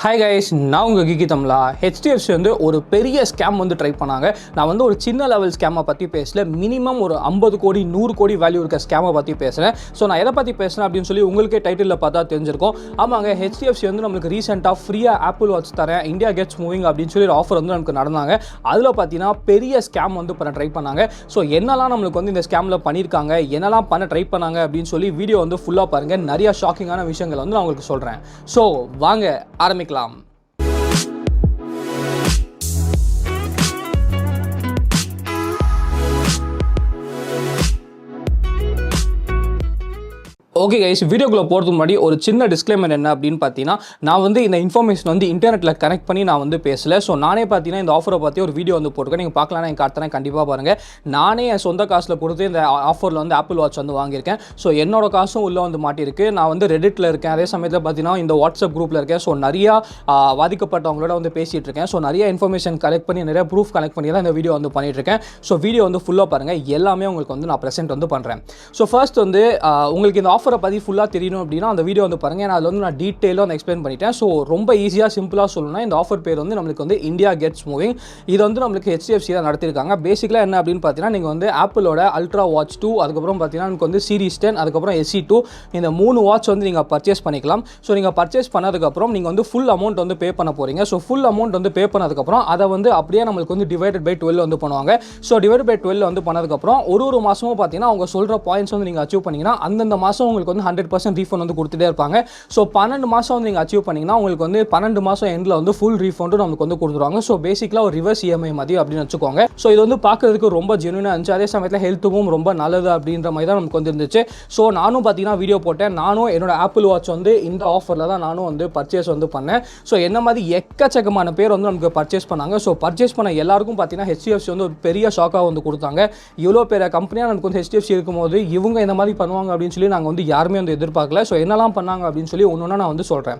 Hi guys, நான் உங்கள் கிக்கி தமிழா. HDFC வந்து ஒரு பெரிய ஸ்கேம் வந்து ட்ரை பண்ணாங்க. நான் வந்து ஒரு சின்ன லெவல் ஸ்கேமை பற்றி பேசல, மினிமம் ஒரு 50 கோடி 100 கோடி வேல்யூ இருக்க ஸ்கேமை பற்றி பேசுகிறேன். ஸோ நான் எதை பற்றி பேசுகிறேன் அப்படின்னு சொல்லி உங்களுக்கே டைட்டிலில் பார்த்தா தெரிஞ்சிருக்கும். ஆமாங்க, ஹெச்டிஎஃப்சி வந்து நம்மளுக்கு ரீசெண்டாக ஃப்ரீயாக ஆப்பிள் வாட்ச் தரேன், இந்தியா கெட்ஸ் மூவிங் அப்படின்னு சொல்லி ஒரு ஆஃபர் வந்து நமக்கு நடந்தாங்க. அதில் பார்த்தீங்கன்னா பெரிய ஸ்கேம் வந்து பண்ண ட்ரை பண்ணாங்க. ஸோ என்னெல்லாம் நம்மளுக்கு வந்து இந்த ஸ்கேமில் பண்ணியிருக்காங்க, என்னெல்லாம் பண்ண ட்ரை பண்ணாங்க அப்படின்னு சொல்லி வீடியோ வந்து ஃபுல்லாக பாருங்கள். நிறையா ஷாக்கிங்கான விஷயங்கள் வந்து நான் உங்களுக்கு சொல்கிறேன். ஸோ வாங்க ஆரம்பிக்கலாம். ஓகே கைஸ், வீடியோக்குள்ளே போகிறதுக்கு முன்னாடி ஒரு சின்ன டிஸ்க்ளைமர் என்ன அப்படின்னு பார்த்தீங்கன்னா, நான் வந்து இந்த இன்ஃபர்மேஷன் வந்து இன்டர்நெட்டில் கனெக்ட் பண்ணி நான் வந்து பேசலை. ஸோ நானே பார்த்தீங்கன்னா இந்த ஆஃபரை பற்றி ஒரு வீடியோ வந்து போட்டுருக்கேன். நீங்கள் பார்க்கலாம், எனக்கு அடுத்த கண்டிப்பாக பாருங்கள். நானே என் சொந்த காசில் கொடுத்து இந்த ஆஃபரில் வந்து ஆப்பிள் வாட்ச் வந்து வாங்கியிருக்கேன். ஸோ என்னோட காசும் உள்ளே வந்து மாட்டியிருக்கு. நான் வந்து ரெடிட்டில் இருக்கேன், அதே சமயத்தில் பார்த்தீங்கன்னா இந்த வாட்ஸ்அப் குரூப்பில் இருக்கேன். ஸோ நிறையா பாதிக்கப்பட்டவங்களோட வந்து பேசிகிட்டு இருக்கேன். ஸோ நிறைய இன்ஃபர்மேஷன் கலெக்ட் பண்ணி, நிறைய ப்ரூஃப் கலெக்ட் பண்ணி தான் இந்த வீடியோ வந்து பண்ணிகிட்ருக்கேன். ஸோ வீடியோ வந்து ஃபுல்லாக பாருங்கள், எல்லாமே உங்களுக்கு வந்து நான் ப்ரெசென்ட் வந்து பண்ணுறேன். ஸோ ஃபர்ஸ்ட் வந்து உங்களுக்கு இந்த ஆஃபரை பற்றி ஃபுல்லாக தெரியணும் அப்படின்னா அந்த வீடியோ வந்து பாருங்கள். நான் அதில் வந்து நான் டீட்டெயிலாக வந்து எக்ஸ்பிளைன் பண்ணிட்டேன். ஸோ ரொம்ப ஈஸியாக சிம்பிளாக சொல்லணும்னா இந்த ஆஃபர் பேர் வந்து நம்மளுக்கு வந்து இந்தியா கெட்ஸ் மூவிங். இது வந்து நம்மளுக்கு ஹெச்டிஎஃப்சி தான் நடத்திருக்காங்க. பேசிக்கலாக என்ன அப்படின்னு பார்த்தீங்கன்னா, நீங்கள் வந்து ஆப்பிளோட அல்ட்ரா வாட்ச் 2, அதுக்கப்புறம் பார்த்தீங்கன்னா எனக்கு வந்து சீரிஸ் 10, அதுக்கப்புறம் SE2, இந்த 3 வாட்ச் வந்து நீங்கள் பர்ச்சேஸ் பண்ணிக்கலாம். ஸோ நீங்கள் பர்ச்சேஸ் பண்ணதுக்கப்புறம் நீங்கள் வந்து ஃபுல் அமௌண்ட் வந்து பே பண்ண போகிறீங்க. ஸோ ஃபுல் அமௌண்ட் வந்து பே பண்ணதுக்கப்புறம் அதை வந்து அப்படியே நம்மளுக்கு வந்து டிவைடட் பை 12 வந்து பண்ணுவாங்க. ஸோ டிவைடட் பை 12 வந்து பண்ணதுக்கப்புறம் ஒரு மாதமும் பார்த்தீங்கன்னா அவங்க சொல்கிற பாயிண்ட்ஸ் வந்து நீங்கள் அச்சீவ் பண்ணிங்கன்னா அந்தந்த மாதம் உங்களுக்கு வந்து 100% ரீஃபண்ட் வந்து கொடுத்துட்டே இருப்பாங்க. ஸோ 12 மாதம் வந்து நீங்கள் அச்சீவ் பண்ணிங்கன்னா உங்களுக்கு வந்து 12 மாதம் எண்டில் வந்து ஃபுல் ரீஃபண்டும் நமக்கு வந்து கொடுத்துருவாங்க. ஸோ பேசிக்கலாக ஒரு ரிவர்ஸ் EMI மாதிரி அப்படின்னு வச்சுக்கோங்க. ஸோ இது வந்து பார்க்குறதுக்கு ரொம்ப ஜென்யூனாக இருந்துச்சு. அதே சமயத்தில் ஹெல்த்துக்கும் ரொம்ப நல்லது அப்படின்ற மாதிரி தான் நமக்கு வந்து இருந்துச்சு. ஸோ நானும் பார்த்தீங்கன்னா வீடியோ போட்டேன். நானும் என்னோட ஆப்பிள் வாட்ச் வந்து இந்த ஆஃபரில் தான் நானும் வந்து பர்ச்சேஸ் வந்து பண்ணேன். ஸோ என்ன மாதிரி எக்கச்சக்கமான பேர் வந்து நமக்கு பர்ச்சேஸ் பண்ணாங்க. ஸோ பர்ச்சேஸ் பண்ண எல்லாருக்கும் பார்த்தீங்கன்னா ஹெச்டிஎஃப்சி வந்து ஒரு பெரிய ஷாக்காக வந்து கொடுத்தாங்க. இவ்வளோ பெரிய கம்பெனியாக நமக்கு வந்து ஹெச்டிஎஃப்சி இருக்கும்போது இவங்க இந்த மாதிரி பண்ணுவாங்க அப்படின்னு சொல்லி நாங்கள் வந்து யாருமே வந்து எதிர்பார்க்கல. ஸோ என்னெல்லாம் பண்ணாங்க அப்படின்னு சொல்லி ஒன்று நான் வந்து சொல்கிறேன்.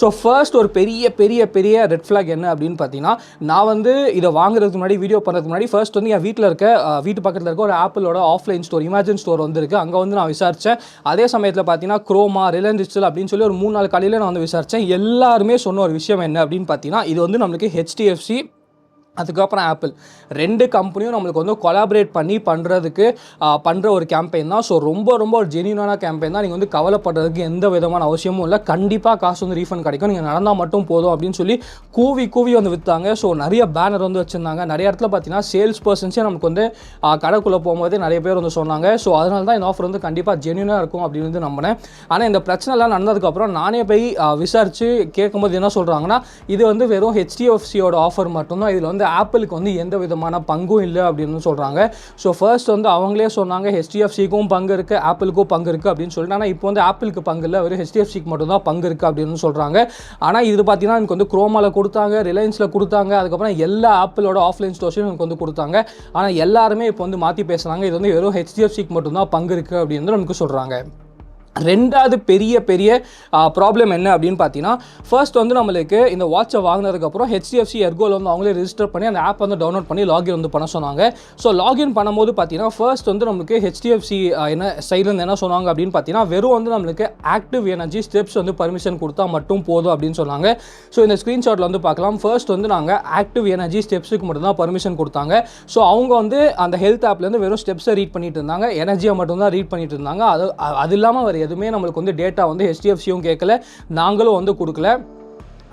ஸோ ஃபர்ஸ்ட் ஒரு பெரிய பெரிய பெரிய ரெட் ஃப்ளாக் என்ன அப்படின்னு பார்த்தீங்கன்னா, நான் வந்து இதை வாங்குறதுக்கு முன்னாடி, வீடியோ பண்ணுறதுக்கு முன்னாடி ஃபர்ஸ்ட் வந்து என் வீட்டில் இருக்க வீட்டு பக்கத்தில் இருக்க ஒரு ஆப்பிளோட ஆஃப்லைன் ஸ்டோர், இமேஜின் ஸ்டோர் வந்து இருக்குது. அங்கே வந்து நான் விசாரித்தேன். அதே சமயத்தில் பார்த்தீங்கன்னா குரோமா, ரிலையன்ஸ் டிஜிட்டல் அப்படின்னு சொல்லி ஒரு 3-4 கடையில் நான் வந்து விசாரித்தேன். எல்லாருமே சொன்ன ஒரு விஷயம் என்ன அப்படின்னு பார்த்தீங்கன்னா, இது வந்து நம்மளுக்கு ஹெச்டிஎஃப்சி அதுக்கப்புறம் ஆப்பிள் 2 கம்பெனியும் நம்மளுக்கு வந்து கொலாபரேட் பண்ணி பண்ணுற ஒரு கேம்பெயின் தான். ஸோ ரொம்ப ரொம்ப ஒரு ஜென்யூனான கேம்பெயின் தான். நீங்கள் வந்து கவலைப்படுறதுக்கு எந்த விதமான அவசியமும் இல்லை. கண்டிப்பாக காசு வந்து ரீஃபண்ட் கிடைக்கும், நீங்கள் நடந்தால் மட்டும் போதும் அப்படின்னு சொல்லி கூவி வந்து விற்றாங்க. ஸோ நிறைய பேனர் வந்து வச்சுருந்தாங்க. நிறைய இடத்துல பார்த்தீங்கன்னா சேல்ஸ் பர்சன்ஸே நமக்கு வந்து கடைக்குள்ளே போகும்போதே நிறைய பேர் வந்து சொன்னாங்க. ஸோ அதனால தான் இந்த ஆஃபர் வந்து கண்டிப்பாக ஜென்யூனாக இருக்கும் அப்படின்னு வந்து நம்பினேன். ஆனால் இந்த பிரச்சனைலாம் நடந்ததுக்கப்புறம் நானே போய் விசாரித்து கேட்கும்போது என்ன சொல்கிறாங்கன்னா, இது வந்து வெறும் ஹெச்டிஎஃப்சியோட ஆஃபர் மட்டும்தான், இதில் வந்து ஆப்பிளுக்கு வந்து எந்த விதமான பங்கும் இல்லை அப்படின்னு சொல்கிறாங்க. ஸோ ஃபர்ஸ்ட் வந்து அவங்களே சொன்னாங்க ஹெச்டிஎஃப்சிக்கும் பங்கு இருக்குது, ஆப்பிளுக்கும் பங்கு இருக்குது அப்படின்னு சொல்லிட்டு. ஆனால் இப்போ வந்து ஆப்பிளுக்கு பங்கு இல்லை, வெறும் ஹெச்டிஎஃப்சிக்கு மட்டும்தான் பங்கு இருக்குது அப்படின்னு சொல்கிறாங்க. ஆனால் இது பார்த்தீங்கன்னா எனக்கு வந்து குரோமாவில் கொடுத்தாங்க, ரிலையன்ஸில் கொடுத்தாங்க, அதுக்கப்புறம் எல்லா ஆப்பிளோட ஆஃப்லைன் ஸ்டோர்ஸையும் எனக்கு வந்து கொடுத்தாங்க. ஆனால் எல்லாருமே இப்போ வந்து மாற்றி பேசுகிறாங்க, இது வந்து வெறும் ஹெச்டிஎஃப்சிக்கு மட்டும்தான் பங்கு இருக்குது அப்படின்னு நமக்கு சொல்கிறாங்க. ரெண்டாவது பெரிய பெரிய ப்ராப்ளம் என்ன அப்படின்னு பார்த்தீங்கன்னா, ஃபர்ஸ்ட் வந்து நம்மளுக்கு இந்த வாட்சை வாங்கினதுக்கப்புறம் ஹெச்டிஎஃப்சி எர்கோவில் வந்து அவங்களே ரிஜிஸ்டர் பண்ணி அந்த ஆப் வந்து டவுன்லோட் பண்ணி லாகின் வந்து பண்ண சொன்னாங்க. ஸோ லாகின் பண்ணும்போது பார்த்தீங்கன்னா ஃபர்ஸ்ட் வந்து நம்மளுக்கு ஹெச்டிஎஃப்சி என்ன சைட்லேருந்து என்ன சொன்னாங்க அப்படின்னு பார்த்தீங்கன்னா, வெறும் வந்து நம்மளுக்கு ஆக்டிவ் எனர்ஜி ஸ்டெப்ஸ் வந்து பர்மிஷன் கொடுத்தா மட்டும் போதும் அப்படின்னு சொன்னாங்க. ஸோ இந்த ஸ்க்ரீன்ஷாட்டில் வந்து பார்க்கலாம். ஃபர்ஸ்ட் வந்து நாங்கள் ஆக்டிவ் எனர்ஜி ஸ்டெப்ஸுக்கு மட்டும் தான் பர்மிஷன் கொடுத்தாங்க. ஸோ அவங்க வந்து அந்த ஹெல்த் ஆப்லேருந்து வெறும் ஸ்டெப்ஸை ரீட் பண்ணிட்டு இருந்தாங்க, எனர்ஜியை மட்டும் தான் ரீட் பண்ணிட்டு இருந்தாங்க. அது இல்லாமல் வேறு எதுவுமே நம்மளுக்கு வந்து டேட்டா வந்து ஹெச்டிஎஃப்சியும் கேட்கல, நாங்களும் வந்து கொடுக்கல.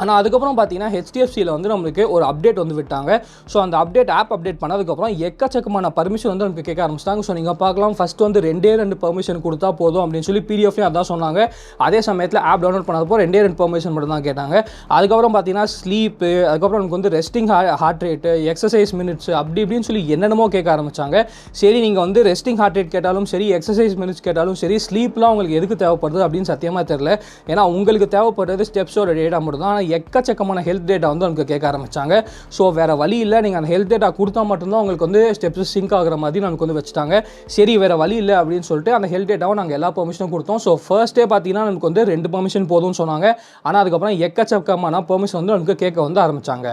ஆனால் அதுக்கப்புறம் பார்த்தீங்கன்னா ஹெச்டிஎஃப்சியில் வந்து நம்மளுக்கு ஒரு அப்டேட் வந்து விட்டாங்க. ஸோ அந்த ஆப் அப்டேட் பண்ணதுக்கப்புறம் எக்கச்சக்கமான பர்மிஷன் வந்து நமக்கு கேட்க ஆரம்பிச்சிட்டாங்க. ஸோ நீங்கள் பார்க்கலாம், ஃபஸ்ட்டு வந்து 2 பர்மிஷன் கொடுத்தா போதும் அப்படின்னு சொல்லி பிடிஎஃப்லையும் அதான் சொன்னாங்க. அதே சமயத்தில் ஆப் டவுன்லோட் பண்ணப்போ 2 பர்மிஷன் மட்டும் தான் கேட்டாங்க. அதுக்கப்புறம் பார்த்தீங்கன்னா ஸ்லீப்பு, அதுக்கப்புறம் நமக்கு வந்து resting heart rate, exercise minutes அப்படி இப்படின்னு சொல்லி என்னென்னமோ கேட்க ஆரம்பித்தாங்க. சரி, நீங்கள் வந்து ரெஸ்டிங் ஹார்ட் ரேட் கேட்டாலும் சரி, எக்ஸசைஸ் மினிட்ஸ் கேட்டாலும் சரி, ஸ்லீப்லாம் உங்களுக்கு எதுக்கு தேவைப்படுது அப்படின்னு சத்தியமாக தெரியல. ஏன்னா உங்களுக்கு தேவைப்படுறது ஸ்டெப்ஸோட டேட்டா மட்டும் தான். எக்கச்சக்கமான ஹெல்த் டேட்டா வந்து நமக்கு கேட்க ஆரம்பிச்சாங்க. ஸோ வேறு வழி இல்லை, நீங்கள் அந்த ஹெல்த் டேட்டா கொடுத்தா மட்டும்தான் உங்களுக்கு வந்து ஸ்டெப்ஸ் சிங்க் ஆகிற மாதிரி நமக்கு வந்து வச்சுட்டாங்க. சரி, வேறு வழி இல்லை அப்படின்னு சொல்லிட்டு அந்த ஹெல்த் டேட்டாவும் நாங்கள் எல்லா பர்மிஷனும் கொடுத்தோம். ஸோ ஃபர்ஸ்ட்டே பார்த்தீங்கன்னா நமக்கு வந்து 2 பர்மிஷன் போதும்னு சொன்னாங்க. ஆனால் அதுக்கப்புறம் எக்கச்சக்கமான பர்மிஷன் வந்து நமக்கு கேட்க வந்து ஆரம்பித்தாங்க.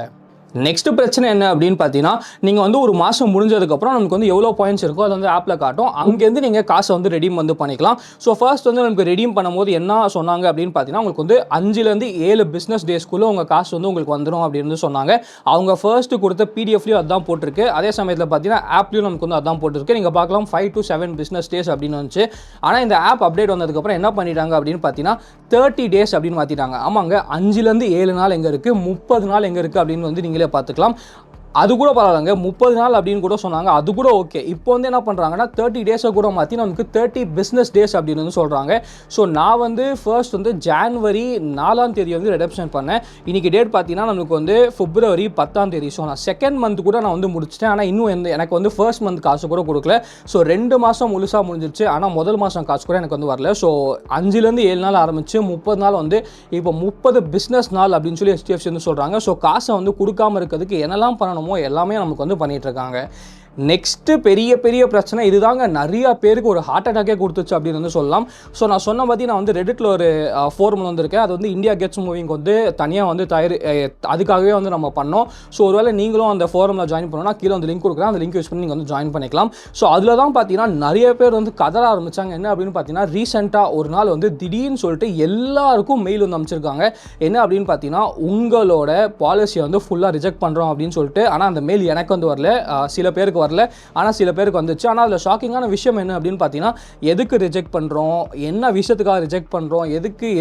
நெக்ஸ்ட் பிரச்சனை என்ன அப்படின்னு பார்த்தீங்கன்னா, நீங்கள் வந்து ஒரு மாதம் முடிஞ்சதுக்கப்புறம் நமக்கு வந்து எவ்வளோ பாயிண்ட்ஸ் இருக்கோ அது வந்து ஆப்பில் காட்டும். அங்கேருந்து நீங்கள் காசை வந்து ரெடீம் வந்து பண்ணிக்கலாம். ஸோ ஃபர்ஸ்ட் வந்து நமக்கு ரெடீம் பண்ணும்போது என்ன சொன்னாங்க அப்படின்னு பார்த்தீங்கன்னா, உங்களுக்கு வந்து 5லேருந்து 7 பிஸ்னஸ் டேஸ்க்குள்ளே உங்கள் காசு வந்து உங்களுக்கு வந்துடும் அப்படின்னு சொன்னாங்க. அவங்க ஃபர்ஸ்ட் கொடுத்த பிடிஎஃப்லையும் அதுதான் போட்டிருக்கு. அதே சமயத்தில் பார்த்தீங்கன்னா ஆப்லையும் நமக்கு வந்து அதான் போட்டிருக்கு. நீங்கள் பார்க்கலாம் 5 to 7 பிஸ்னஸ் டேஸ் அப்படின்னு வந்துச்சு. ஆனால் இந்த ஆப் அப்டேட் வந்ததுக்கப்புறம் என்ன பண்ணிட்டாங்க அப்படின்னு பார்த்தீங்கன்னா 30 டேஸ் அப்படின்னு மாற்றிட்டாங்க. ஆமாங்க, 5லேருந்து 7 நாள் எங்கே இருக்குது, 30 நாள் எங்கே இருக்குது அப்படின்னு வந்து நீங்களே பார்த்துக்கலாம். அது கூட பரவாயில்லைங்க, 30 நாள் அப்படின்னு கூட சொன்னாங்க, அது கூட ஓகே. இப்போ வந்து என்ன பண்ணுறாங்கன்னா 30 டேஸை கூட மாற்றி நமக்கு 30 பிஸ்னஸ் டேஸ் அப்படின்னு வந்து சொல்கிறாங்க. ஸோ நான் வந்து ஃபர்ஸ்ட் வந்து ஜான்வரி 4ஆம் தேதி வந்து ரிடப்ஷன் பண்ணேன். இன்றைக்கி டேட் பார்த்தீங்கன்னா நமக்கு வந்து பிப்ரவரி 10ஆம் தேதி. ஸோ நான் செகண்ட் மந்த் கூட நான் வந்து முடிச்சிட்டேன். ஆனால் இன்னும் எனக்கு வந்து ஃபர்ஸ்ட் மந்த் காசு கூட கொடுக்கல. ஸோ 2 மாதம் முழுசாக முடிஞ்சிருச்சு. ஆனால் முதல் மாதம் காசு கூட எனக்கு வந்து வரல. ஸோ 5லேருந்து 7 நாள் ஆரம்பித்து 30 நாள் வந்து இப்போ 30 பிஸ்னஸ் நாள் அப்படின்னு சொல்லி HDFC வந்து சொல்கிறாங்க. ஸோ காசை வந்து கொடுக்காமல் இருக்கிறதுக்கு என்னெல்லாம் பண்ணணும் எல்லாமே நமக்கு வந்து பண்ணிட்டு இருக்காங்க. நெக்ஸ்ட்டு பெரிய பெரிய பிரச்சனை இதுதாங்க, நிறைய பேருக்கு ஒரு ஹார்ட் அட்டாக்கே கொடுத்துச்சு அப்படின்னு வந்து சொல்லலாம். ஸோ நான் சொன்ன பற்றி நான் வந்து ரெடிட்டில் ஒரு ஃபோரம் வந்திருக்கேன். அது வந்து இந்தியா கெட்ஸ் மூவிங் வந்து தனியாக வந்து அதுக்காகவே வந்து நம்ம பண்ணோம். ஸோ ஒருவேளை நீங்களும் அந்த ஃபோரமில் ஜாயின் பண்ணணும்னா கீழே வந்து லிங்க் கொடுக்குறேன், அந்த லிங்க் யூஸ் பண்ணி நீங்கள் வந்து ஜாயின் பண்ணிக்கலாம். ஸோ அதில் தான் பார்த்தீங்கன்னா நிறைய பேர் வந்து கதற ஆரம்பித்தாங்க. என்ன அப்படின்னு பார்த்தீங்கன்னா, ரீசெண்டாக ஒரு நாள் வந்து திடீர்னு சொல்லிட்டு எல்லாருக்கும் மெயில் வந்து அமைச்சிருக்காங்க. என்ன அப்படின்னு பார்த்தீங்கன்னா, உங்களோட பாலிசியை வந்து ஃபுல்லாக ரிஜெக்ட் பண்ணுறோம் அப்படின்னு சொல்லிட்டு. ஆனால் அந்த மெயில் எனக்கு வந்து வரல, சில பேருக்கு வரல, ஆனால் சில பேருக்கு வந்துச்சு. ஆனால் அதில் ஷாக்கிங்கான விஷயம் என்ன அப்படின்னு பார்த்தீங்கன்னா, எதுக்கு ரிஜெக்ட் பண்ணுறோம், என்ன விஷயத்துக்காக ரிஜெக்ட் பண்ணுறோம்,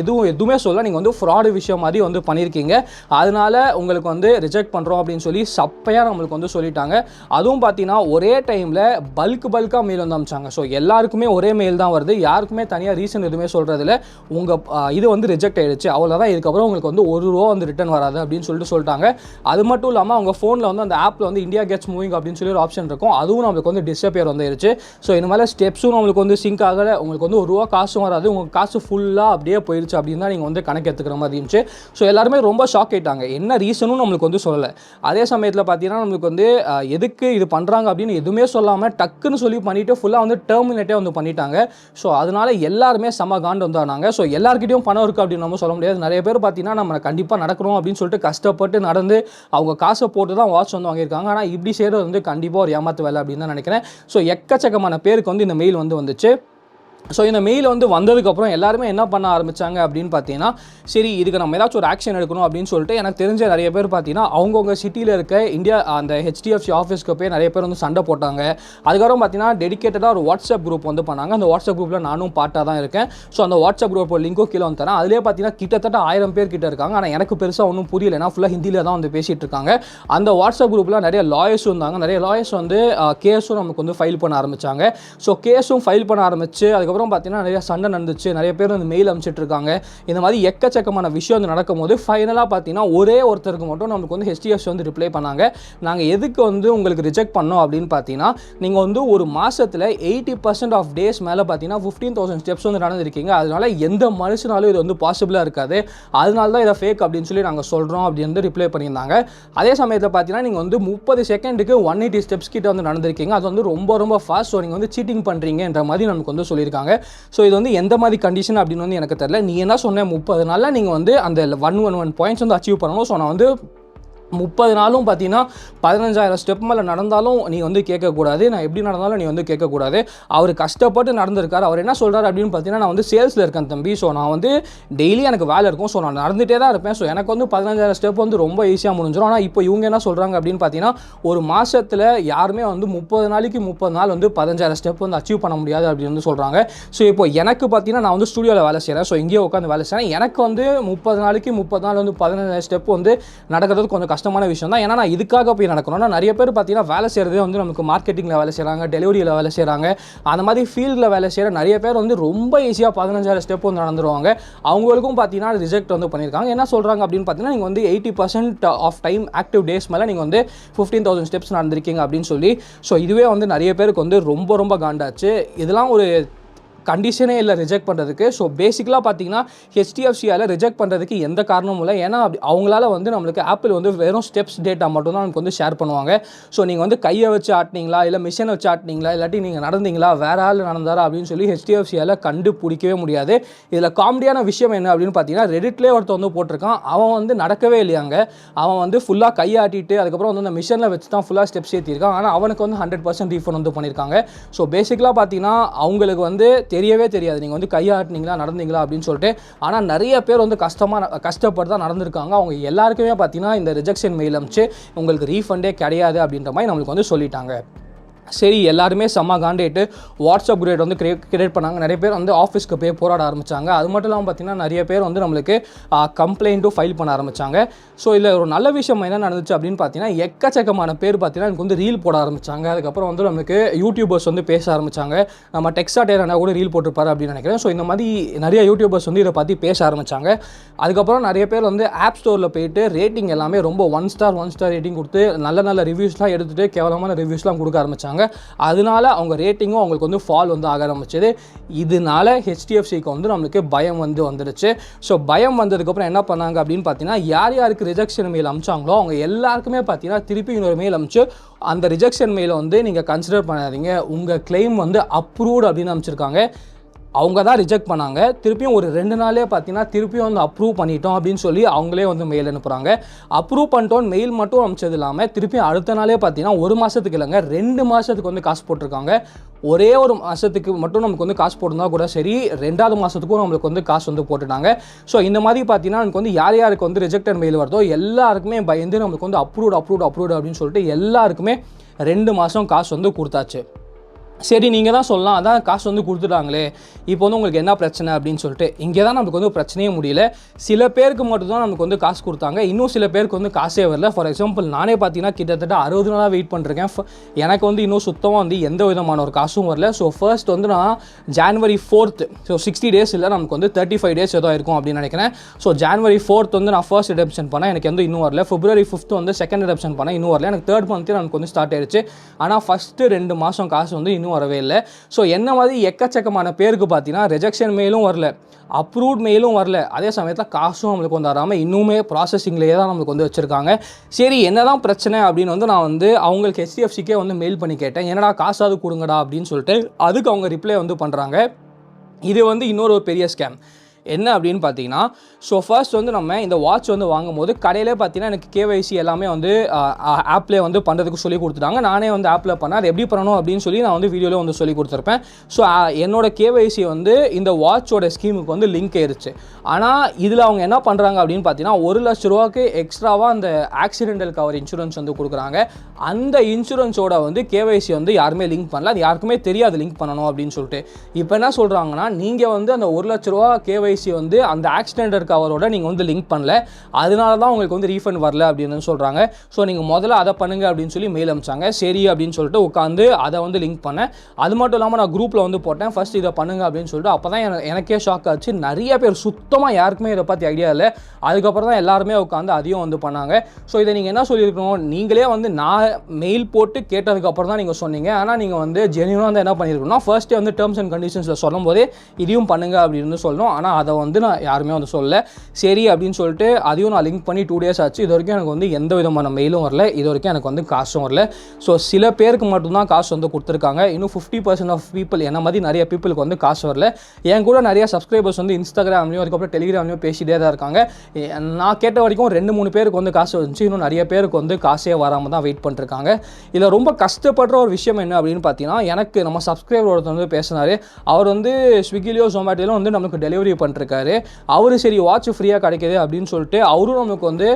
எதுவுமே சொல்ல, நீங்கள் வந்து ஃப்ராடு விஷயம் மாதிரி வந்து பண்ணியிருக்கீங்க, அதனால உங்களுக்கு வந்து ரிஜெக்ட் பண்ணுறோம் அப்படின்னு சொல்லி சப்பையாக நம்மளுக்கு வந்து சொல்லிட்டாங்க. அதுவும் பார்த்தீங்கன்னா ஒரே டைமில் பல்காக மெயில் வந்து அனுப்பிச்சாங்க. ஸோ எல்லாருக்குமே ஒரே மெயில் தான் வருது, யாருக்குமே தனியாக ரீசன் எதுவுமே சொல்கிறதில்ல. உங்கள் இது வந்து ரிஜெக்ட் ஆகிடுச்சு, அவ்வளோதான், இதுக்கப்புறம் உங்களுக்கு வந்து ₹1 வந்து ரிட்டர்ன் வராது அப்படின்னு சொல்லிட்டாங்க. அது மட்டும் இல்லாமல் அவங்க ஃபோனில் வந்து அந்த ஆப்பில் வந்து இந்தியா கெட்ஸ் மூவிங் அப்படின்னு சொல்லி ஒரு ஆப்ஷன் இருக்கும், அதுவும் நம்மளுக்கு வந்து டிஸப்பியர் வந்துருச்சு. ஸோ இந்த மாதிரி ஸ்டெப்ஸும் நம்மளுக்கு வந்து சிங்க் ஆகலை, உங்களுக்கு வந்து ₹1 காசும் வராது, உங்களுக்கு காசு ஃபுல்லாக அப்படியே போயிடுச்சு அப்படின்னு தான் நீங்கள் வந்து கணக்கு எடுத்துக்கிற மாதிரி இருந்துச்சு. ஸோ எல்லாருமே ரொம்ப ஷாக் ஆகிட்டாங்க, என்ன ரீசனும் நம்மளுக்கு வந்து சொல்லலை. அதே சமயத்தில் பார்த்தீங்கன்னா நம்மளுக்கு வந்து எதுக்கு இது பண்ணுறாங்க அப்படின்னு எதுவுமே சொல்லாமல் டக்குன்னு சொல்லி பண்ணிவிட்டு ஃபுல்லாக வந்து டெர்மினேட்டே வந்து பண்ணிட்டாங்க. ஸோ அதனால எல்லாருமே செம காண்டு வந்து ஆனாங்க. ஸோ எல்லாருக்கிட்டையும் பணம் இருக்குது அப்படின்னு நம்ம சொல்ல முடியாது. நிறைய பேர் பார்த்தீங்கன்னா நம்ம கண்டிப்பாக நடக்கணும் அப்படின்னு சொல்லிட்டு கஷ்டப்பட்டு நடந்து அவங்க காசை போட்டு தான் வாட்ச் வந்து வாங்கியிருக்காங்க. ஆனால் இப்படி செய்கிறது வந்து கண்டிப்பாக ஒரு ஏமாத்து வேலை அப்படின்னு தான் நினைக்கிறேன். ஸோ எக்கச்சக்கமான பேருக்கு வந்து இந்த மெயில் வந்து வந்துச்சு. ஸோ இந்த மெயில் வந்து வந்ததுக்கப்புறம் எல்லாருமே என்ன பண்ண ஆரம்பித்தாங்க அப்படின்னு பார்த்தீங்கன்னா, சரி இதுக்கு நம்ம ஏதாச்சும் ஒரு ஆக்ஷன் எடுக்கணும் அப்படின்னு சொல்லிட்டு, எனக்கு தெரிஞ்ச நிறைய பேர் பார்த்தீங்கன்னா அவங்கவுங்க சிட்டியில் இருக்க அந்த HDFC ஆஃபீஸ்க்கு போய் நிறைய பேர் வந்து சண்டை போட்டாங்க. அதுக்கப்புறம் பார்த்தீங்கன்னா டெடிகேட்டடாக ஒரு வாட்ஸ்அப் குரூப் வந்து பண்ணாங்க. அந்த வாட்ஸ்அப் குரூப்பில் நானும் பார்ட்டாக தான் இருக்கேன். ஸோ அந்த வாட்ஸ்அப் குரூப் லிங்க்கும் கீழே வந்து தரேன். அதிலே பார்த்தீங்கன்னா கிட்டத்தட்ட 1000 பேர் கிட்ட இருக்காங்க. ஆனால் எனக்கு பெருசாக ஒன்றும் புரியல, ஏன்னா ஃபுல்லாக ஹிந்தியில் தான் வந்து பேசிகிட்டு இருக்காங்க. அந்த வாட்ஸ்அப் குரூப்பில் நிறைய லாயர்ஸ் இருந்தாங்க. நிறைய லாயர்ஸ் வந்து கேஸும் நமக்கு வந்து ஃபைல் பண்ண ஆரம்பித்தாங்க. ஸோ கேஸும் ஃபைல் பண்ண ஆரம்பிச்சு அதுக்கப்புறம் பார்த்தீங்கன்னா நிறைய சண்டை நடந்துச்சு, நிறைய பேர் வந்து மெயில் அனுப்பிச்சிட்டு இருக்காங்க. இந்த மாதிரி எக்கச்சக்கமான விஷயம் வந்து நடக்கும்போது ஃபைனலாக பார்த்தீங்கன்னா ஒரே ஒருத்தருக்கு மட்டும் நமக்கு வந்து HDFC வந்து ரிப்ளை பண்ணாங்க. நாங்கள் எதுக்கு வந்து உங்களுக்கு ரிஜெக்ட் பண்ணோம் அப்படின்னு பார்த்தீங்கன்னா, நீங்கள் வந்து ஒரு மாதத்தில் 80% ஆஃப் டேஸ் மேலே பார்த்தீங்கன்னா 15,000 ஸ்டெப்ஸ் வந்து நடந்திருக்கீங்க, அதனால எந்த மனுஷனாலும் இது வந்து பாசிபிளாக இருக்காது, அதனால தான் இதை ஃபேக் அப்படின்னு சொல்லி நாங்கள் சொல்கிறோம் அப்படின்னு வந்து ரிப்ளை பண்ணியிருந்தாங்க. அதே சமயத்தில் பார்த்தீங்கன்னா நீங்கள் வந்து 30 செகண்டுக்கு 180 ஸ்டெப்ஸ் கிட்ட வந்து நடந்திருக்கீங்க, அது வந்து ரொம்ப ஃபாஸ்ட், ஸோ நீங்கள் வந்து சீட்டிங் பண்ணுறீங்கன்ற மாதிரி நமக்கு வந்து சொல்லியிருக்காங்க. ஸோ இது வந்து எந்த மாதிரி கண்டிஷன் அப்படின்னு வந்து எனக்கு தெரியல. நீ என்ன சொன்ன, 30 நாளில் நீங்கள் வந்து அந்த 111 பாயிண்ட்ஸ் வந்து அச்சீவ் பண்ணணும். ஸோ நான் வந்து 30 நாளும் பார்த்தீங்கன்னா 15,000 ஸ்டெப் மேலே நடந்தாலும் நீ வந்து கேட்கக்கூடாது, நான் எப்படி நடந்தாலும் நீ வந்து கேட்கக்கூடாது. அவர் கஷ்டப்பட்டு நடந்திருக்காரு. அவர் என்ன சொல்கிறார் அப்படின்னு பார்த்தீங்கன்னா, நான் வந்து சேல்ஸில் இருக்கேன் தம்பி, ஸோ நான் வந்து டெய்லி எனக்கு வேலை இருக்கும், ஸோ நான் நடந்துகிட்டே தான் இருப்பேன், ஸோ எனக்கு வந்து 15,000 ஸ்டெப் வந்து ரொம்ப ஈஸியாக முடிஞ்சிடும். ஆனால் இப்போ இவங்க என்ன சொல்கிறாங்க அப்படின்னு பார்த்தீங்கன்னா, ஒரு மாதத்தில் யாருமே வந்து 30 நாளைக்கு 30 நாள் வந்து 15,000 ஸ்டெப் வந்து அச்சீவ் பண்ண முடியாது அப்படின்னு வந்து சொல்கிறாங்க. ஸோ இப்போ எனக்கு பார்த்தீங்கன்னா நான் வந்து ஸ்டூடியோவில் வேலை செய்கிறேன், ஸோ இங்கேயே உட்காந்து வேலை செய்கிறேன். எனக்கு வந்து 30 நாளைக்கு 30 நாள் வந்து 15,000 ஸ்டெப் வந்து நடக்கிறது கொஞ்சம் கஷ்டமான விஷயம் தான். ஏன்னா நான் இதுக்காக போய் நடக்கணும்னா, நிறைய பேர் பார்த்தீங்கன்னா வேலை செய்கிறதே வந்து நமக்கு மார்க்கெட்டிங்கில் வேலை செய்கிறாங்க, டெலிவரியில் வேலை செய்கிறாங்க, அந்த மாதிரி ஃபீல்டில் வேலை செய்கிற நிறைய பேர் வந்து ரொம்ப ஈஸியாக 15,000 ஸ்டெப் வந்து நடந்துருவாங்க. அவங்களுக்கும் பார்த்தீங்கன்னா ரிஜெக்ட் வந்து பண்ணியிருக்காங்க. என்ன சொல்கிறாங்க அப்படின்னு பார்த்தீங்கன்னா, நீங்கள் வந்து 80% ஆஃப் டைம் ஆக்டிவ் டேஸ் மேலே நீங்கள் வந்து 15,000 ஸ்டெப்ஸ் நடந்திருக்கீங்க அப்படின்னு சொல்லி. ஸோ இதுவே வந்து நிறைய பேருக்கு வந்து ரொம்ப காண்டாச்சு. இதெல்லாம் ஒரு கண்டிஷனே இல்லை ரிஜெக்ட் பண்ணுறதுக்கு. ஸோ பேசிக்கலாக பார்த்தீங்கன்னா ஹெச்டிஎஃப்சியால் ரிஜெக்ட் பண்ணுறதுக்கு எந்த காரணமும் இல்லை. ஏன்னா அவங்களால வந்து நம்மளுக்கு ஆப்பிள் வந்து வெறும் ஸ்டெப்ஸ் டேட்டா மட்டும் தான் நமக்கு வந்து ஷேர் பண்ணுவாங்க. ஸோ நீங்கள் வந்து கையை வச்சு ஆட்டினீங்களா இல்லை மிஷினை வச்சு ஆட்டினீங்களா இல்லாட்டி நீங்கள் நடந்தீங்களா வேற ஆள் நடந்தாரா அப்படின்னு சொல்லி ஹெச்டிஎஃப்சியால் கண்டுபிடிக்கவே முடியாது. இதில் காமெடியான விஷயம் என்ன அப்படின்னு பார்த்தீங்கன்னா ரெடிட்லேயே ஒருத்தர் வந்து போட்டிருக்கான். அவன் வந்து நடக்கவே இல்லையாங்க. அவன் வந்து ஃபுல்லாக கையாட்டிட்டு அதுக்கப்புறம் வந்து அந்த மிஷினில் வச்சு தான் ஃபுல்லாக ஸ்டெப்ஸ் ஏற்றிருக்கான். ஆனால் அவனுக்கு வந்து 100% ரீஃபண்ட் வந்து பண்ணியிருக்காங்க. ஸோ பேசிக்கலாக பார்த்தீங்கன்னா அவங்களுக்கு வந்து தெரியவே தெரியாது நீங்கள் வந்து கையாட்டினீங்களா நடந்தீங்களா அப்படின்னு சொல்லிட்டு. ஆனால் நிறைய பேர் வந்து கஷ்டப்பட்டு தான் நடந்திருக்காங்க. அவங்க எல்லாருக்குமே பார்த்தீங்கன்னா இந்த ரிஜெக்ஷன் மெயில் அனுப்பிச்சு உங்களுக்கு ரீஃபண்டே கிடையாது அப்படின்ற மாதிரி நம்மளுக்கு வந்து சொல்லிட்டாங்க. சரி எல்லாருமே செம்ம காண்டாயிட்டு வாட்ஸ்அப் குரூப் வந்து கிரியேட் பண்ணாங்க. நிறைய பேர் வந்து ஆஃபீஸ்க்கு போய் போராட ஆரம்பித்தாங்க. அது மட்டும் இல்லாமல் பார்த்தீங்கன்னா நிறைய பேர் வந்து நம்மளுக்கு கம்ப்ளைண்ட்டும் ஃபைல் பண்ண ஆரம்பித்தாங்க. ஸோ இதில் ஒரு நல்ல விஷயம் என்ன நடந்துச்சு அப்படின்னு பார்த்தீங்கன்னா எக்கச்சக்கமான பேர் பார்த்தீங்கன்னா எனக்கு வந்து ரீல் போட ஆரம்பித்தாங்க. அதுக்கப்புறம் வந்து நமக்கு யூடியூபர்ஸ் வந்து பேச ஆரம்பித்தாங்க. நம்ம டெக்ஸ்டாட்டேரனா கூட ரீல் போட்டிருப்பாரு அப்படின்னு நினைக்கிறேன். ஸோ இந்த மாதிரி நிறைய யூடியூபர்ஸ் வந்து இதை பற்றி பேச ஆரம்பித்தாங்க. அதுக்கப்புறம் நிறைய பேர் வந்து ஆப் ஸ்டோரில் போயிட்டு ரேட்டிங் எல்லாமே ரொம்ப 1 ஸ்டார் ரேட்டிங் கொடுத்து நல்ல நல்ல ரிவ்யூஸ்லாம் எடுத்துகிட்டு கேவலமான ரிவ்யூஸ்லாம் கொடுக்க ஆரம்பித்தாங்க. அதனால அவங்க ரேட்டிங்கும் அவங்களுக்கு வந்து ஃபால் வந்து ஆக ஆரம்பிச்சது. இதனால ஹெச்டிஎஃப்சிக்கு வந்து நம்மளுக்கு பயம் வந்து வந்துடுச்சு. ஸோ பயம் வந்ததுக்கப்புறம் என்ன பண்ணாங்க அப்படின்னு பார்த்தீங்கன்னா யாருக்கு ரிஜெக்ஷன் மெயில் அனுப்பிச்சாங்களோ அவங்க எல்லாருக்குமே பார்த்தீங்கன்னா திருப்பி இன்னொரு மெயில் அனுப்பிச்சு அந்த ரிஜெக்ஷன் மெயிலை வந்து நீங்கள் கன்சிடர் பண்ணாதீங்க, உங்கள் கிளைம் வந்து அப்ரூவ்டு அப்படின்னு அனுப்பிச்சிருக்காங்க. அவங்க தான் ரிஜெக்ட் பண்ணாங்க. திருப்பியும் ஒரு 2 நாளே பார்த்தீங்கன்னா திருப்பியும் வந்து அப்ரூவ் பண்ணிட்டோம் அப்படின்னு சொல்லி அவங்களே வந்து மெயில் அனுப்புகிறாங்க. அப்ரூவ் பண்ணிட்டோன்னு மெயில் மட்டும் அனுப்பிச்சது இல்லாமல் திருப்பியும் அடுத்த நாளே பார்த்தீங்கன்னா 1 மாதத்துக்கு இல்லைங்க 2 மாதத்துக்கு வந்து காசு போட்டிருக்காங்க. ஒரே ஒரு மாதத்துக்கு மட்டும் நமக்கு வந்து காசு போட்டிருந்தா கூட சரி, 2வது மாதத்துக்கும் நம்மளுக்கு வந்து காசு வந்து போட்டுட்டாங்க. ஸோ இந்த மாதிரி பார்த்தீங்கன்னா நமக்கு வந்து யாருக்கு வந்து ரிஜெக்டட் மெயில் வருதோ எல்லாருக்குமே பயந்து நம்மளுக்கு வந்து அப்ரூவ்டு அப்படின்னு சொல்லிட்டு எல்லாருக்குமே 2 மாதம் காசு வந்து கொடுத்தாச்சு. சரி நீங்கள் தான் சொல்லலாம் அதான் காசு வந்து கொடுத்துட்டாங்களே இப்போ வந்து உங்களுக்கு என்ன பிரச்சனை அப்படின்னு சொல்லிட்டு. இங்கே தான் நமக்கு வந்து பிரச்சனையே முடியல. சில பேருக்கு மட்டும் தான் நமக்கு வந்து காசு கொடுத்தாங்க, இன்னும் சில பேருக்கு வந்து காசே வரல. ஃபார் எக்ஸாம்பிள் நானே பார்த்தீங்கன்னா கிட்டத்தட்ட 60 நாளாக வெயிட் பண்ணிருக்கேன். எனக்கு வந்து இன்னும் சுத்தமாக வந்து எந்த விதமான ஒரு காசும் வரல. ஸோ ஃபர்ஸ்ட் வந்து நான் January 4th ஸோ 60 days இல்லை நமக்கு வந்து 35 days ஏதோ இருக்கும் அப்படின்னு நினைக்கிறேன். ஸோ January 4th வந்து நான் ஃபர்ஸ்ட் ரிடெம்ப்ஷன் பண்ணேன், எனக்கு வந்து இன்னும் வரல. February 5th வந்து செகண்ட் ரிடெம்ப்ஷன் பண்ணேன், இன்னும் வரல. எனக்கு 3rd month நமக்கு வந்து ஸ்டார்ட் ஆயிடுச்சு. ஆனால் ஃபஸ்ட்டு 2 மாதம் காசு வந்து இன்னும் வரவே இல்லை. ஸோ என்ன மாதிரி எக்கச்சக்கமான பேருக்கு பார்த்தீங்கன்னா ரிஜெக்ஷன் மெயிலும் வரல, அப்ரூவ்ட் மெயிலும் வரல, அதே சமயத்தில் காசும் நம்மளுக்கு வந்து வராமல் இன்னுமே ப்ராசஸிங்லேயே தான் நம்மளுக்கு வந்து வச்சுருக்காங்க. சரி என்னதான் பிரச்சனை அப்படின்னு வந்து நான் வந்து அவங்களுக்கு ஹெச்டிஎஃப்சிக்கே வந்து மெயில் பண்ணி கேட்டேன், என்னடா காசாவது கொடுங்கடா அப்படின்னு சொல்லிட்டு. அதுக்கு அவங்க ரிப்ளை வந்து பண்ணுறாங்க, இது வந்து இன்னொரு பெரிய ஸ்கேம். என்ன அப்படின்னு பார்த்தீங்கன்னா ஸோ ஃபர்ஸ்ட் வந்து நம்ம இந்த வாட்ச் வந்து வாங்கும்போது கடையிலே பார்த்தீங்கன்னா எனக்கு கேஒய்சி எல்லாமே வந்து ஆப்லேயே வந்து பண்ணுறதுக்கு சொல்லி கொடுத்துட்டாங்க. நானே வந்து ஆப்பில் பண்ணேன், அது எப்படி பண்ணணும் அப்படின்னு சொல்லி நான் வந்து வீடியோவில் வந்து சொல்லி கொடுத்துருப்பேன். ஸோ என்னோட கேஒய்சி வந்து இந்த வாட்சோட ஸ்கீமுக்கு வந்து லிங்க் ஆயிருச்சு. ஆனால் இதில் அவங்க என்ன பண்ணுறாங்க அப்படின்னு பார்த்தீங்கன்னா 1 லட்ச ரூபாய்க்கு எக்ஸ்ட்ராவாக அந்த ஆக்சிடென்டல் கவர் இன்சூரன்ஸ் வந்து கொடுக்குறாங்க. அந்த இன்சூரன்ஸோட வந்து கேஒய்சி வந்து யாருமே லிங்க் பண்ணல, அது யாருக்குமே தெரியாது லிங்க் பண்ணணும் அப்படின்னு சொல்லிட்டு. இப்போ என்ன சொல்கிறாங்கன்னா நீங்கள் வந்து அந்த 1 லட்ச ரூபா கேஒய்சி வந்து அந்த ஆக்சிடென்டல் கவரோட நீங்கள் வந்து லிங்க் பண்ணல, அதனால தான் உங்களுக்கு வந்து ரீஃபண்ட் வரல அப்படின்னு சொல்கிறாங்க. ஸோ நீங்கள் முதல்ல அதை பண்ணுங்க அப்படின்னு சொல்லி மெயில் அனுப்பிச்சாங்க. சரி அப்படின்னு சொல்லிட்டு உட்காந்து அதை வந்து லிங்க் பண்ணேன். அது மட்டும் இல்லாமல் நான் குரூப்பில் வந்து போட்டேன் ஃபர்ஸ்ட் இதை பண்ணுங்க அப்படின்னு சொல்லிட்டு. அப்போ தான் எனக்கே ஷாக் ஆச்சு, நிறைய பேர் சுத்தமாக யாருக்குமே இதை பற்றி ஐடியா இல்லை. அதுக்கப்புறம் தான் எல்லாருமே உட்காந்து அதையும் வந்து பண்ணாங்க. ஸோ இதை நீங்கள் என்ன சொல்லியிருக்கணும், நீங்களே வந்து நான் மெயில் போட்டு கேட்டதுக்கப்புறம் தான் நீங்கள் சொன்னீங்க. ஆனால் நீங்கள் வந்து ஜென்யூனாக வந்து என்ன பண்ணியிருக்கணும்னா ஃபர்ஸ்ட்டே வந்து டேர்ம்ஸ் அண்ட் கண்டிஷன்ஸில் சொல்லும் போதே இதையும் பண்ணுங்க அப்படின்னு சொல்லணும். ஆனால் அதை வந்து நான் யாருமே வந்து சொல்லல. சரி அப்படின்னு சொல்லிட்டு அதையும் நான் லிங்க் பண்ணி 2 days ஆச்சு. இது வரைக்கும் எனக்கு வந்து எந்த விதமான மெயிலும் வரல, இது வரைக்கும் எனக்கு வந்து காசும் வரல. ஸோ சில பேருக்கு மட்டும்தான் காசு வந்து கொடுத்துருக்காங்க. இன்னும் 50% ஆஃப் பீப்புள் என்ன மாதிரி நிறைய பீப்புளுக்கு வந்து காசு வரல. என் கூட நிறைய சப்ஸ்கிரைபர்ஸ் வந்து இன்ஸ்டாகிராம்லையும் அதுக்கப்புறம் டெலிகிராம்லையும் பேசிகிட்டே தான் இருக்காங்க. நான் கேட்ட வரைக்கும் 2-3 பேருக்கு வந்து காசு வந்துச்சு, இன்னும் நிறைய பேருக்கு வந்து காசே வராமல் தான் வெயிட் பண்ணிருக்காங்க. இதில் ரொம்ப கஷ்டப்படுற ஒரு விஷயம் என்ன அப்படின்னு பார்த்தீங்கன்னா எனக்கு நம்ம சப்ஸ்கிரைபர் ஒருத்தர் வந்து பேசினார். அவர் வந்து ஸ்விக்கிலையோ ஜொமேட்டோலையும் வந்து நமக்கு டெலிவரி பண்ணிருக்காரு. அவரு சரி வாட்ச் ஃப்ரீயாக கிடைக்கிது அப்படின்னு சொல்லிட்டு அவரும் நமக்கு வந்து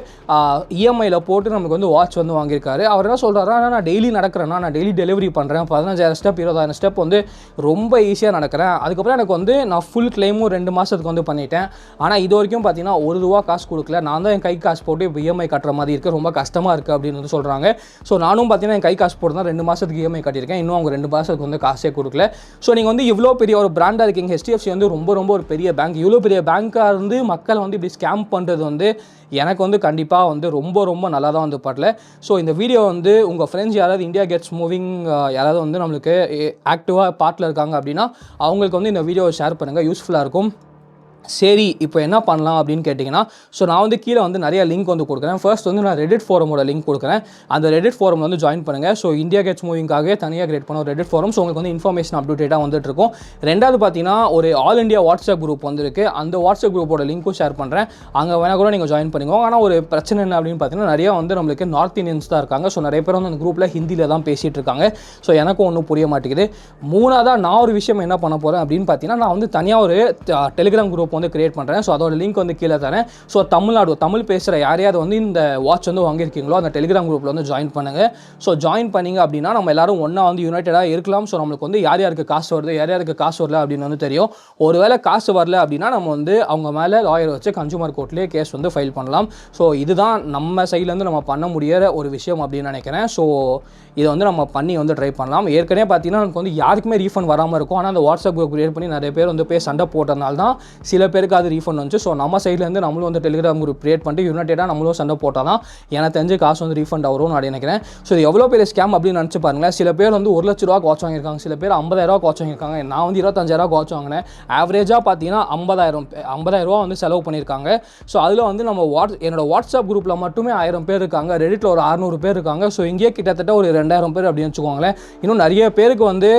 இஎம்ஐயில் போட்டு நமக்கு வந்து வாட்ச் வந்து வாங்கியிருக்காரு. அவர் என்ன சொல்கிறாரா, நான் டெய்லி நடக்கிறேன்னா, நான் டெய்லி டெலிவரி பண்ணுறேன், 15,000 ஸ்டெப் 20,000 ஸ்டெப் வந்து ரொம்ப ஈஸியாக நடக்கிறேன். அதுக்கப்புறம் எனக்கு வந்து நான் ஃபுல் கிளைமும் 2 மாதத்துக்கு வந்து பண்ணிட்டேன். ஆனால் இது வரைக்கும் பார்த்தீங்கன்னா ₹1 காசு கொடுக்கல, நான் தான் என் கை காசு போட்டு இப்போ இஎம்ஐ கட்டுற மாதிரி இருக்குது, ரொம்ப கஷ்டமாக இருக்குது அப்படின்னு வந்து சொல்கிறாங்க. ஸோ நானும் பார்த்தீங்கன்னா என் கை காசு போட்டு தான் 2 மாதத்துக்கு இஎம்ஐ கட்டியிருக்கேன், இன்னும் அவங்க 2 மாதத்துக்கு வந்து காசே கொடுக்கல. ஸோ நீங்கள் வந்து இவ்வளோ பெரிய ஒரு பிராண்டாக இருக்கீங்க, ஹெச்டிஎஃப்சி வந்து ரொம்ப ஒரு பெரிய பேங்க், இவ்வளோ பெரிய பேங்க்காக இருந்து மக்களை வந்து இப்படி ஸ்கேம் பண்ணுறது வந்து எனக்கு வந்து கண்டிப்பாக வந்து ரொம்ப ரொம்ப நல்லா தான் வந்து படல. ஸோ இந்த வீடியோ வந்து உங்கள் ஃப்ரெண்ட்ஸ் யாராவது இந்தியா கெட்ஸ் மூவிங் யாராவது வந்து நம்மளுக்கு ஆக்டிவாக பார்ட்டில் இருக்காங்க அப்படின்னா அவங்களுக்கு வந்து இந்த வீடியோவை ஷேர் பண்ணுங்கள், யூஸ்ஃபுல்லாக இருக்கும். சரி, இப்போ என்ன பண்ணலாம் அப்படின்னு கேட்டிங்கன்னா, ஸோ நான் வந்து கீழே வந்து நிறைய லிங்க் வந்து கொடுக்குறேன். ஃபர்ஸ்ட் வந்து நான் ரெடிட் ஃபோரமோட லிங்க் கொடுக்குறேன். அந்த ரெடிட் ஃபோரம் வந்து ஜாயின் பண்ணுங்கள். ஸோ இந்தியா கெட்ஸ் மூவிங்காகவே தனியாக கிரியேட் பண்ண ஒரு ரெடிட் ஃபோரம். ஸோ உங்களுக்கு வந்து இன்ஃபர்மேஷன் அப்டேட்டாக வந்துட்டு இருக்கும். ரெண்டாவது பார்த்தீங்கன்னா ஒரு ஆல் இண்டியா வாட்ஸ்அப் குரூப் வந்துருக்கு. அந்த வாட்ஸ்அப் குரூப்போட லிங்க்கும் ஷேர் பண்ணுறேன். அங்கே வேணால் கூட நீங்கள் ஜாயின் பண்ணிக்கோங்க. ஆனால் ஒரு பிரச்சனை என்ன அப்படின்னு பார்த்தீங்கன்னா, நிறையா வந்து நம்மளுக்கு நார்த் இந்தியன்ஸ் தான் இருக்காங்க. ஸோ நிறைய பேர் வந்து அந்த குரூப்பில் ஹிந்தியில் தான் பேசிகிட்டு இருக்காங்க. ஸோ எனக்கும் ஒன்றும் புரிய மாட்டேங்குது. மூணாவதாக நான் ஒரு விஷயம் என்ன பண்ண போகிறேன் அப்படின்னு பார்த்தீங்கன்னா, நான் வந்து தனியாக ஒரு டெலிகிராம் குரூப் வந்து கிரியேட் பண்ணுறேன். ஸோ அதோட லிங்க் வந்து கீழே தரேன். ஸோ தமிழ் பேசுகிற யாரையாவது வந்து இந்த வாட்ச் வந்து வாங்கியிருக்கீங்களோ அந்த டெலிகிராம் குரூப்பில் வந்து ஜாயின் பண்ணுங்கள். ஸோ ஜாயின் பண்ணிங்க அப்படின்னா நம்ம எல்லாரும் ஒன்றா வந்து யுனைட்டடாக இருக்கலாம். ஸோ நம்மளுக்கு வந்து யாருக்கு காசு வருது யாருக்கு காசு வரல அப்படின்னு வந்து தெரியும். ஒருவேளை காசு வரல அப்படின்னா நம்ம வந்து அவங்க மேலே லாயர் வச்சு கன்சூமர் கோர்ட்லேயே கேஸ் வந்து ஃபைல் பண்ணலாம். ஸோ இதுதான் நம்ம சைட்லேருந்து நம்ம பண்ண முடியாத ஒரு விஷயம் அப்படின்னு நினைக்கிறேன். ஸோ இதை வந்து நம்ம பண்ணி வந்து ட்ரை பண்ணலாம். ஏற்கனவே பார்த்தீங்கன்னா நமக்கு வந்து யாருக்குமே ரீஃபண்ட் வராமல் இருக்கும். ஆனால் அந்த வாட்ஸ்அப் குரூப் கிரியேட் பண்ணி நிறைய பேர் வந்து போய் சண்டை போட்டதுனால தான் சில பேருக்கு அது ரீஃபண்ட் வந்துச்சு. ஸோ நம்ம சைட்லேருந்து நம்மளும் வந்து டெலிகிராம் குரூப் கிரியேட் பண்ணிட்டு யுனைட்டடாக நம்மளும் சண்டை போட்டால் தான் எனக்கு தெரிஞ்சு காசு வந்து ரீஃபண்ட் ஆகும்னு நான் நினைக்கிறேன். ஸோ இது எவ்வளோ பெரிய ஸ்கேம் அப்படின்னு நினச்சி பாருங்களேன். சில பேர் வந்து 1 லட்ச ரூபாய்க்கு வாட்ச் வாங்கியிருக்காங்க, சில பேர் 50,000 வாட்ச் வாங்கியிருக்காங்க. நான் வந்து 25,000 வாட்ச் வாங்கினேன். ஆவரேஜாக பார்த்தீங்கன்னா 50,000 ரூபா வந்து செலவு பண்ணியிருக்காங்க. ஸோ அதில் வந்து நம்ம என்னோட வாட்ஸ்அப் குரூப்பில் மட்டுமே 1000 பேர் இருக்காங்க, ரெடிட்டில் ஒரு 600 பேர் இருக்காங்க. ஸோ இங்கேயே கிட்டத்தட்ட ஒரு 2000 பேர் அப்படின்னு வச்சுக்கோங்களேன். இன்னும் நிறைய பேருக்கு வந்து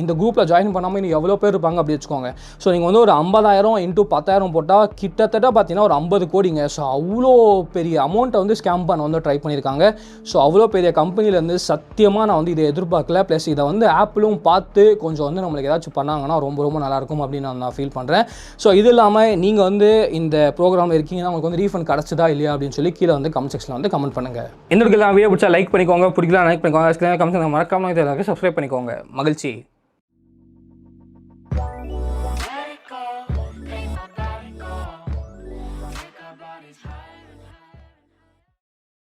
இந்த குரூப்பில் ஜாயின் பண்ணாமல் இன்னும் எவ்வளோ பேர் இருப்பாங்க அப்படி வச்சுக்கோங்க. ஸோ நீங்கள் வந்து ஒரு 50,000 × 10,000 போட்டால் கிட்டத்தட்ட பார்த்தீங்கன்னா ஒரு 50 கோடிங்க. ஸோ அவ்வளோ பெரிய அமௌண்ட்டை வந்து ஸ்கேம் பண்ண வந்து ட்ரை பண்ணியிருக்காங்க. ஸோ அவ்வளோ பெரிய கம்பெனிலேருந்து சத்தியமாக நான் வந்து இதை எதிர்பார்க்கல. ப்ளஸ் இதை வந்து ஆப்பிளும் பார்த்து கொஞ்சம் வந்து நம்மளுக்கு ஏதாச்சும் பண்ணாங்கன்னா ரொம்ப ரொம்ப நல்லாயிருக்கும் அப்படின்னு நான் ஃபீல் பண்ணுறேன். ஸோ இது இல்லாமல் நீங்கள் வந்து இந்த ப்ரோக்ராமில் இருக்கீங்கன்னா உங்களுக்கு வந்து ரீஃபண்ட் கிடச்சதா இல்லையா அப்படின்னு சொல்லி கீழே வந்து கமெண்ட் செக்ஷனில் வந்து கமெண்ட் பண்ணுங்கள். இன்னொரு வீடியோ பிடிச்சா லைக் பண்ணிக்கோங்க, பிடிக்கல லைக் பண்ணிக்கோங்க, கமெண்ட் மறக்காமல் இதை எல்லாருக்கும் சப்ஸ்கிரைப் பண்ணிக்கோங்க. மகிழ்ச்சி.